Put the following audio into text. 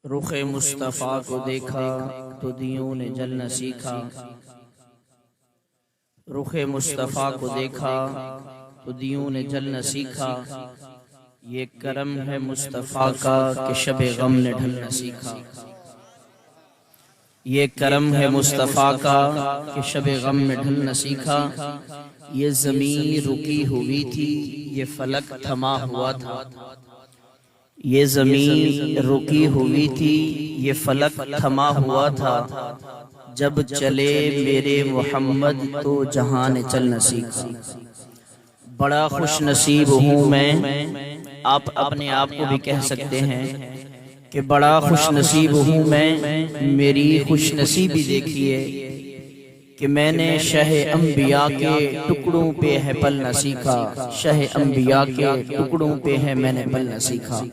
رخ مصطفیٰ کو دیکھا تو دیوں نے جلنا سیکھا۔ رخ مصطفیٰ کو دیکھا تو دیوں نے جلنا سیکھا۔ یہ کرم ہے مصطفیٰ کا کہ شب غم نے ڈھلنا سیکھا۔ یہ کرم ہے مصطفیٰ کا کہ شب غم میں ڈھلنا سیکھا۔ یہ زمین رکی ہوئی تھی، یہ فلک تھما ہوا تھا۔ یہ زمین رکی ہوئی تھی، یہ فلک تھما ہوا تھا۔ جب چلے میرے محمد تو جہاں نے چلنا سیکھا۔ بڑا خوش نصیب ہوں میں، آپ اپنے آپ کو بھی کہہ سکتے ہیں کہ بڑا خوش نصیب ہوں میں۔ میری خوش نصیبی دیکھیے کہ میں نے شہ انبیاء کے ٹکڑوں پہ ہے پلنا سیکھا۔ شہ انبیاء کے ٹکڑوں پہ ہے میں نے پلنا سیکھا۔